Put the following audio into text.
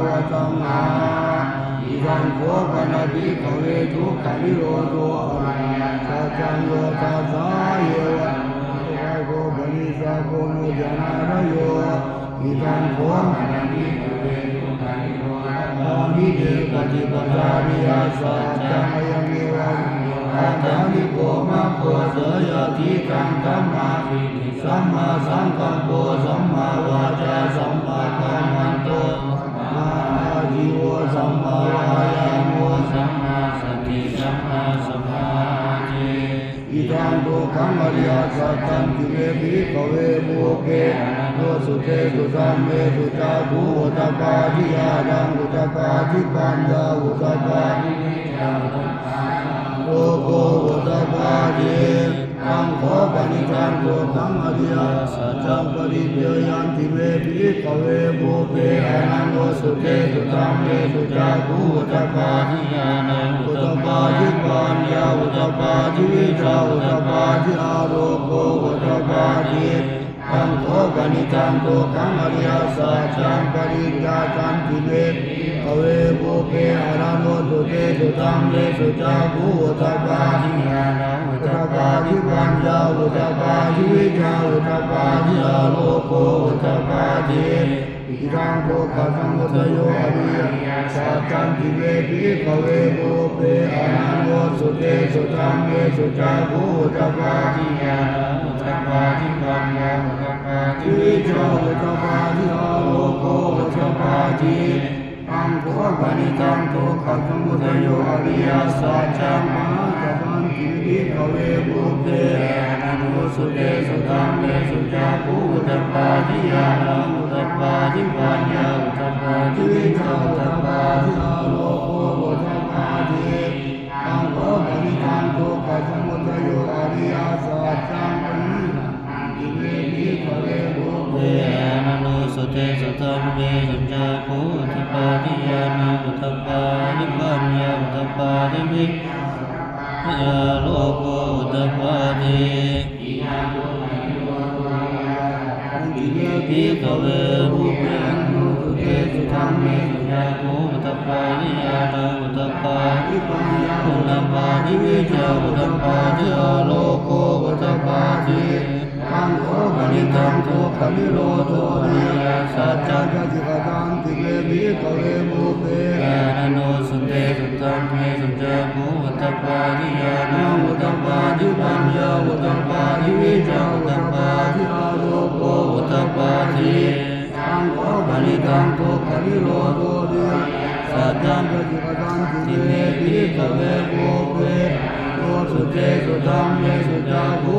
วตังอาอิทังโคปนาติภเวทุกขนิโรโธสัจจังโยตัสสะเยวะโกปนิสาโกโนจนารโยอิทังโคปนาติภเวทุกขนิโรโธนิเดปฏิปทาริยสัจจังยังเยวะอาจามิโกมะโคเสยทิกังธัมมาวิสัมมาสังกัปโปสัมมาวาจาสัมมากัมมันโตอาจิโวสัมมาวายาโมสัมมาสติสัมมาสมาธิอิทังตุขังอริยสัจจังกิเลปิภเวมุเกโนสุเตสุสัมเมสุจาภูอุตตปาทิยานังอุตตปาทิปัญญาอุตตปาทิโลโกอุตตปาทิตังโคปนิจังตุขังอริยสัจจังปริเยยันติเมปิภเวมุเกอนันโนสุเตสุสัมเมสุจาภูอุตตปาทิยานังอุตตปาทิปัญญาอุตตปาทิวิชาอุตตปาทิอาโลโกอุตตปาทิตังโคปนิจังตุขังอริยสัจจังปริยยันติเมภเวมุเกอนันโนสุเตสุสัมเมสุจาภูอุตตปาทิยานังอุตตปาทิปัญญาอุตตปาทิวิชาอุตตปาทิอาโลโกอุตตปาทิอิทังโภคะสัมพุทธโยอริยสัจจังติเวปิภเวมุเกอนันโนสุเตสุสัมเมสุจาภูอุตตปาทิยานังอุตตปาทิปัญญาอุตตปาทิวิชาอุตตปาทิอาโลโกอุตตปาทิตังโคปนิจังตุขังสัมพุทธโยอริยสัจจังมหากัปปันติวิภเวมุเกอนันโนสุเตสุสัมเมสุจาภูอุตตปาทิยานังอุตตปาทิปัญญาอุตตปาทิวิชาอุตตปาทิอาโลโกอุตตปาทิตังโคปนิจังตุขังสัมพุทธโยอริยสัจจังมหากัปปันติวิภเวมุเกอนันโนสุเตสุสัมเมสุจาภูอุตตปาทิยานังอุตตปาทิปัญญาอุตตปาทิวิชาโลโกอุตตปาทิภิกขเวมุเกนุสุเตสุธัมเมสุจาภูอุตตปาทิยานังอุตตปาทิปัญญาอุตตปาทิวิชาอุตตปาทิอาโลโกอุตตปาทิตังโคปนิจังตุขังนิโรโธอริยสัจจังจิกตังติเมภิกขเวมุเกอนันโนสุเตสุสัมเมสุจาภูอุตตปาทิยานังอุตตปาทิปัญญาอุตตปาทิวิชาอุตตปาทิอาโลโกอุตตปาทิตังโคปนิจังตุขังนิโรโธอริยสัจจังจิกตังติเมภิกขเวมุเกโนสุเตสุสัมเมสุจาภู